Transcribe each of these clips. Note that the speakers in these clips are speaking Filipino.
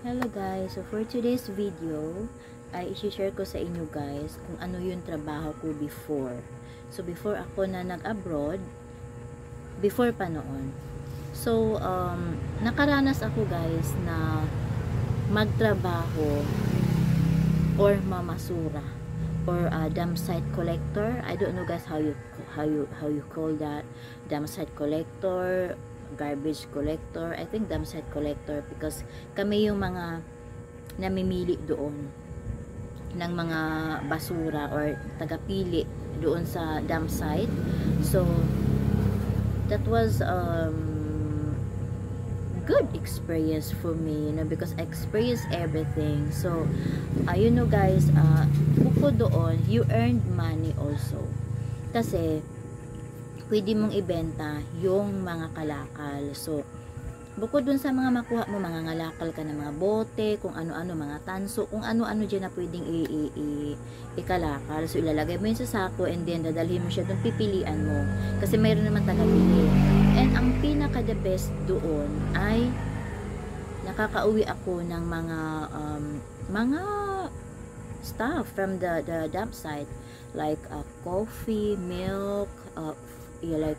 Hello guys, so for today's video ay i-share ko sa inyo guys kung ano yung trabaho ko before. So before ako na nag-abroad, before pa noon. So nakaranas ako guys na magtrabaho or mamasura or dump site collector. I don't know guys how you call that, dump site collector, garbage collector. I think dump site collector because kami yung mga namimili doon ng mga basura or tagapili doon sa dump site. So that was good experience for me, you know, because I experienced everything. So you know guys, bukod doon, you earned money also kasi pwede mong ibenta yung mga kalakal. So bukod dun sa mga makuha mo, mga ngalakal ka ng mga bote, kung ano-ano, mga tanso, kung ano-ano dyan na pwedeng ikalakal. So ilalagay mo yun sa sako and then dadalhin mo siya dun, pipilian mo kasi mayroon naman tagapili. And ang pinaka the best doon ay nakakauwi ako ng mga stuff from the dump site, like coffee, milk, like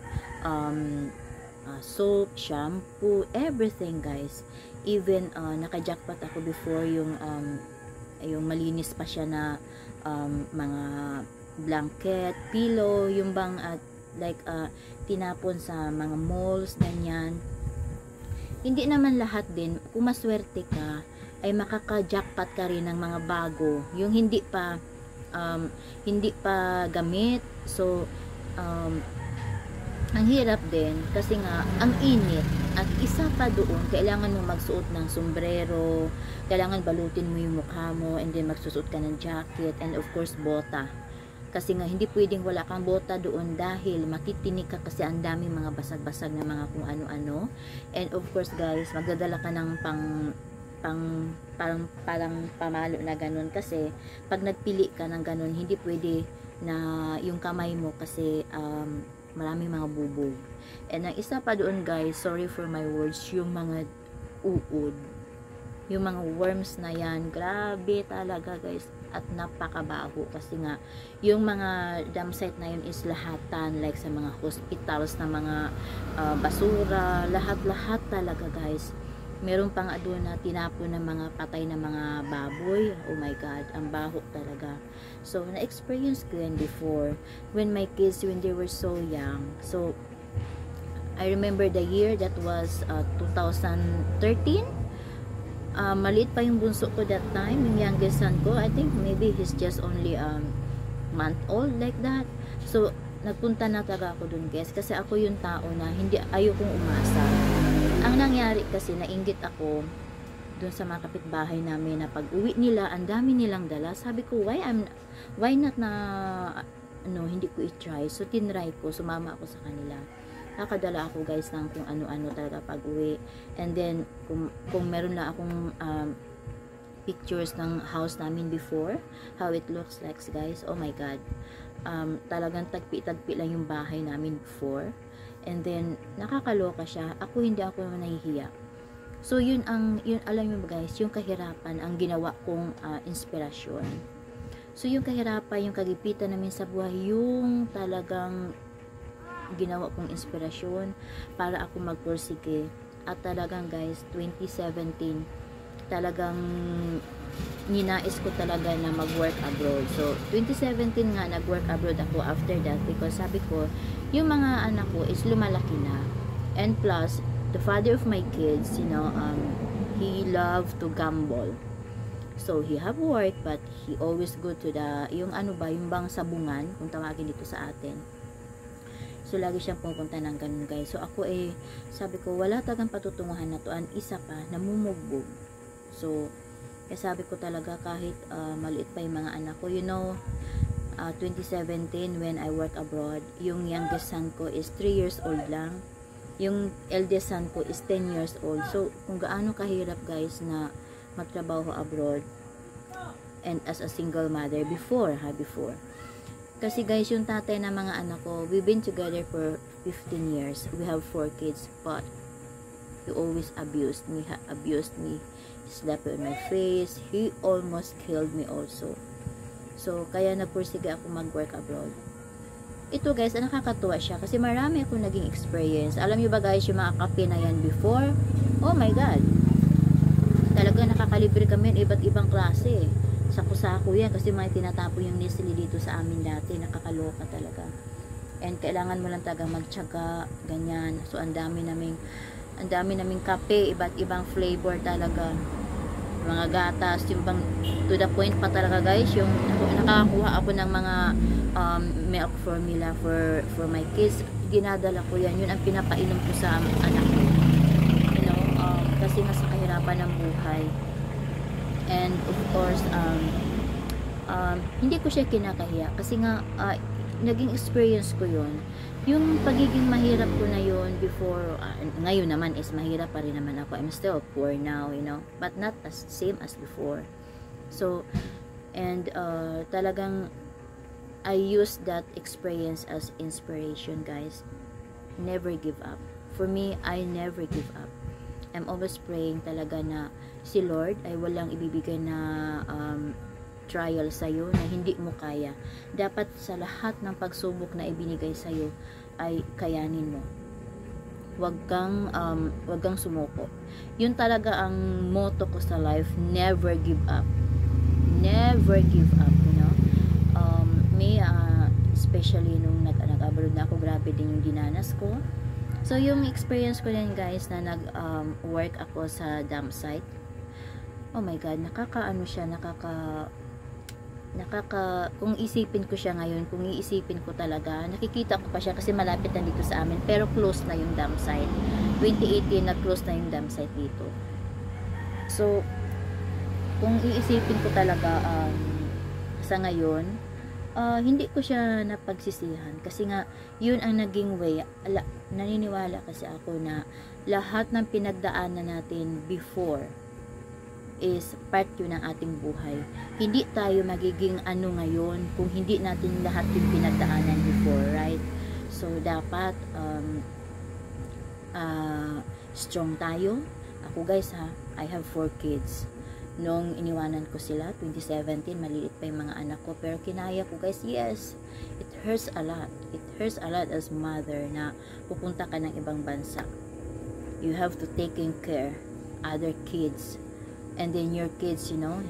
soap, shampoo, everything guys. Even naka-jackpot ako before yung malinis pa siya na mga blanket, pillow, yung bang tinapon sa mga malls, ganyan. Hindi naman lahat din, kung maswerte ka ay makaka-jackpot ka rin ng mga bago, yung hindi pa gamit. So ang hirap din kasi nga ang init, at isa pa doon kailangan mo magsuot ng sombrero, kailangan balutin mo yung mukha mo, and then magsusuot ka ng jacket, and of course bota, kasi nga hindi pwedeng wala kang bota doon dahil makitinik ka kasi ang daming mga basag-basag na mga kung ano-ano. And of course guys, magdadala ka ng parang pamalo na ganun, kasi pag nagpili ka ng ganun, hindi pwede na yung kamay mo kasi maraming mga bubog. And ang isa pa doon guys, sorry for my words, yung mga uod, yung mga worms na yan, grabe talaga guys, at napakabaho kasi nga yung mga dump site na yun is lahatan, like sa mga hospitals na mga basura, lahat-lahat talaga guys. Meron pang doon na tinapon ng mga patay na mga baboy. Oh my god, ang baho talaga. So na-experience ko yan before when my kids, when they were so young. So I remember the year, that was 2013. Maliit pa yung bunso ko that time, yung youngest son ko. I think maybe he's just only month old, like that. So nagpunta na talaga ako dun guys, kasi ako yung tao na hindi, ayokong umasa. Ang nangyari kasi, nainggit ako dun sa mga kapitbahay namin na pag uwi nila, ang dami nilang dala. Sabi ko, why not na hindi ko i-try. So tinry ko, sumama ako sa kanila. Nakadala ako guys ng kung ano-ano talaga pag uwi. And then kung meron lang akong pictures ng house namin before, how it looks like guys, oh my god, talagang tagpi-tagpi lang yung bahay namin before. And then nakakaloka siya, hindi ako nahihiya. So yun alam mo guys, yung kahirapan ang ginawa kong inspirasyon. So yung kahirapan, yung kagipitan namin sa buhay, yung talagang ginawa kong inspirasyon para ako magpursige. At talagang guys, 2017 talagang ninais ko talaga na mag-work abroad. So 2017 nga nag-work abroad ako after that, because sabi ko yung mga anak ko is lumalaki na, and plus the father of my kids, you know, he loved to gamble. So he have work, but he always go to the yung bang sabungan kung tawagin dito sa atin. So lagi siyang pupunta ng ganun guys. So ako sabi ko wala tagang patutunguhan na to, an isa pa namumugbog. So sabi ko talaga, kahit maliit pa yung mga anak ko, you know, 2017 when I work abroad, yung youngest son ko is 3 years old lang, yung eldest son ko is 10 years old. So kung gaano kahirap guys na magtrabaho abroad, and as a single mother before. Kasi guys, yung tatay ng mga anak ko, we've been together for 15 years. We have 4 kids, but He always abused me, He slapped on my face. He almost killed me also. So, kaya nagpursige ako mag-work abroad. Ito guys, nakakatuwa siya kasi marami akong naging experience. Alam niyo ba guys, yung mga kape na yan before, oh my god, talaga nakakalibre kami ng iba't ibang klase. Sako-sako yan kasi may tinatapo yung Nestle dito sa amin dati. Nakakaloka talaga. And kailangan mo lang talaga magtiyaga, ganyan. So ang dami naming kape, iba't ibang flavor talaga. Mga gatas, yung bang to the point pa talaga guys, yung nakakakuha ako ng mga milk formula for my kids. Ginadala ko yan. Yun ang pinapainom ko sa anak ko. You know, kasi nga sa kahirapan ng buhay. And of course, hindi ko siya kinakahiya kasi nga naging experience ko yun. Yung pagiging mahirap ko na yun before, ngayon naman is mahirap pa rin naman ako. I'm still poor now, you know, but not as same as before. So, and talagang I use that experience as inspiration, guys. Never give up. For me, I never give up. I'm always praying talaga na si Lord ay walang ibibigay na trial sa'yo na hindi mo kaya. Dapat sa lahat ng pagsubok na ibinigay sa'yo ay kayanin mo. Wag kang sumuko. Yun talaga ang motto ko sa life, never give up. Never give up, you know. Especially nung nag-abroad na ako, grabe din yung dinanas ko. So, yung experience ko din guys na nag-work ako sa dump site. Oh my God, nakakaano siya, kung isipin ko siya ngayon, kung iisipin ko talaga, nakikita ko pa siya kasi malapit na dito sa amin, pero close na yung dump site. 2018 na close na yung dump site dito. So, kung iisipin ko talaga sa ngayon, hindi ko siya napagsisihan kasi nga yun ang naging way. Naniniwala kasi ako na lahat ng pinagdaanan natin before is part yun ng ating buhay. Hindi tayo magiging ano ngayon kung hindi natin lahat yung pinagdaanan before, right? So dapat strong tayo. Ako guys ha, I have 4 kids. Nung iniwanan ko sila 2017, maliit pa yung mga anak ko, pero kinaya ko guys. Yes, it hurts a lot. It hurts a lot as mother na pupunta ka ng ibang bansa. You have to take care other kids, and then your kids, you know,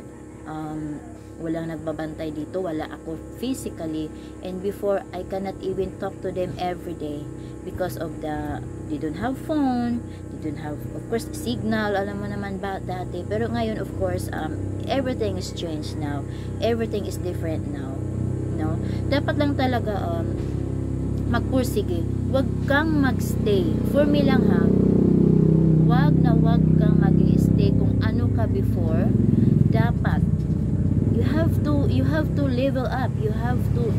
walang nagbabantay dito, wala ako physically, and before I cannot even talk to them every day because of they don't have phone, they don't have of course signal, alam mo naman ba dati, pero ngayon of course everything is changed now, everything is different now, no? Dapat lang talaga magpursige, wag kang magstay. For me lang ha, wag kang mag-stay kung ano ka before. Dapat you have to level up, you have to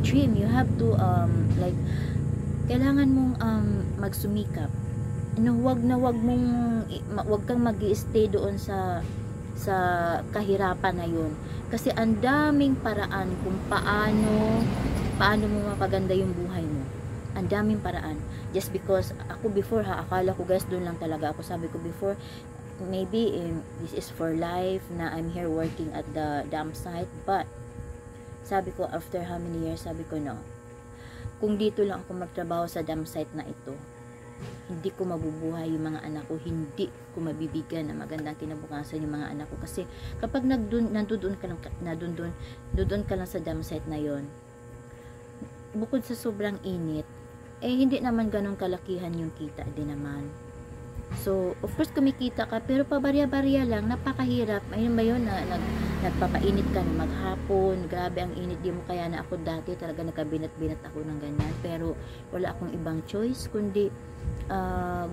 dream, you have to like kailangan mong magsumikap. Wag kang mag-i-stay doon sa kahirapan na yun, kasi ang daming paraan kung paano mo mapaganda yung buhay mo. Ang daming paraan. Just because ako before akala ko guys doon lang talaga ako. Sabi ko before, maybe this is for life na I'm here working at the dump site, but sabi ko after how many years, sabi ko no, kung dito lang ako magtrabaho sa dump site na ito, hindi ko mabubuhay yung mga anak ko, hindi ko mabibigyan ng magandang kinabukasan yung mga anak ko. Kasi kapag nandoon ka lang sa dump site na yon, bukod sa sobrang init, hindi naman ganun kalakihan yung kita din naman. So, of course, kumikita ka, pero pabarya-barya lang, napakahirap. Ayun ba yun, nagpapainit ka na maghapon, grabe ang init, di mo kaya na ako dati, talaga nagkabinat-binat ako ng ganyan, pero wala akong ibang choice, kundi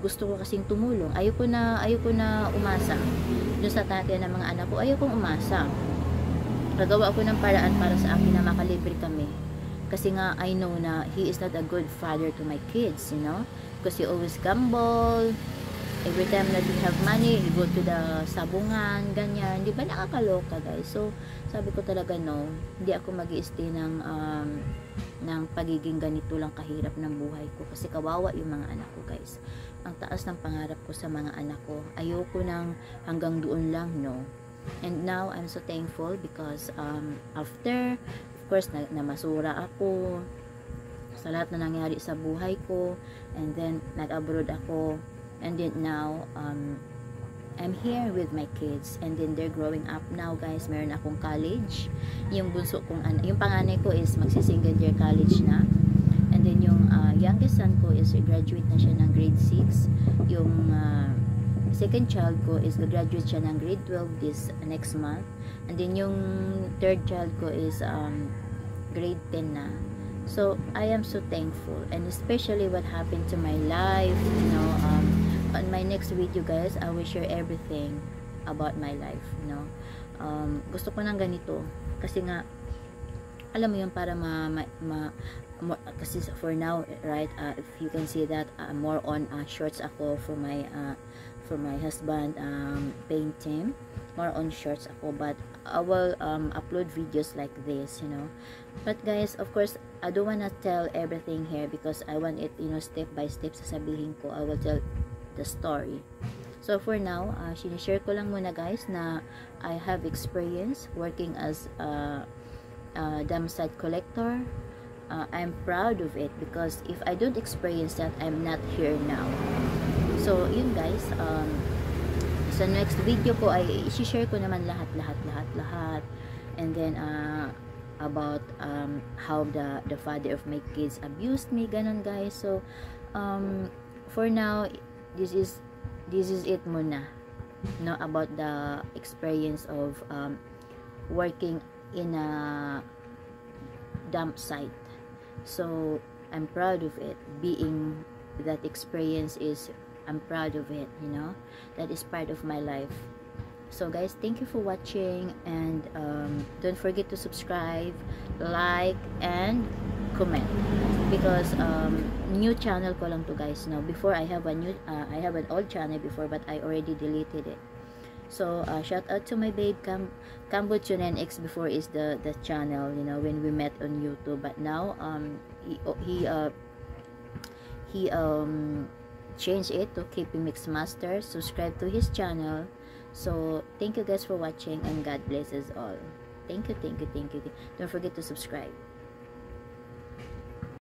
gusto ko kasing tumulong. Ayoko na umasa dun sa tatay ng mga anak ko, ayokong umasa. Gagawa ako ng paraan para sa akin na makalibre kami. Kasi nga, I know na he is not a good father to my kids, you know, because he always gamble. Every time that we have money, we go to the sabungan, ganyan. Di ba nakakaloka guys? So, sabi ko talaga no, hindi ako mag-i-stay ng ng pagiging ganito lang kahirap ng buhay ko, kasi kawawa yung mga anak ko guys. Ang taas ng pangarap ko sa mga anak ko, ayoko nang hanggang doon lang, no. And now I'm so thankful because after, of course, namasura ako sa lahat na nangyari sa buhay ko, and then nag-abroad ako, and then now I'm here with my kids, and then they're growing up now guys. Meron akong college, yung bunso kong yung panganay ko is magsi-single year college na, and then yung youngest son ko is graduate na siya ng grade 6, yung second child ko is graduate siya ng grade 12 this next month, and then yung third child ko is grade 10 na. So I am so thankful, and especially what happened to my life, you know. On my next video guys, I will share everything about my life, you know. Gusto ko ng ganito kasi nga, alam mo yun, para kasi for now, right, if you can see that more on shorts ako for my husband paint him, more on shorts ako, but I will upload videos like this, you know. But guys, of course, I don't wanna tell everything here because I want it, you know, step by step sasabihin ko. I will tell the story. So for now, sinishare ko lang muna guys na I have experience working as a dam site collector. I'm proud of it because if I don't experience that, I'm not here now. So yun guys, sa next video ko ay i-share ko naman lahat, and then about how the father of my kids abused me, ganon guys. So for now, this is it muna, no, about the experience of working in a dump site. So I'm proud of it, being that experience is, I'm proud of it, you know. That is part of my life. So guys, thank you for watching, and don't forget to subscribe, like, and comment, because new channel ko lang to guys. Now before, I have an old channel before, but I already deleted it. So shout out to my babe Cambotunen X. Before is the channel, you know, when we met on YouTube, but now he changed it to Keeping Mixmaster. Subscribe to his channel. So thank you guys for watching, and God bless us all. Thank you. Don't forget to subscribe.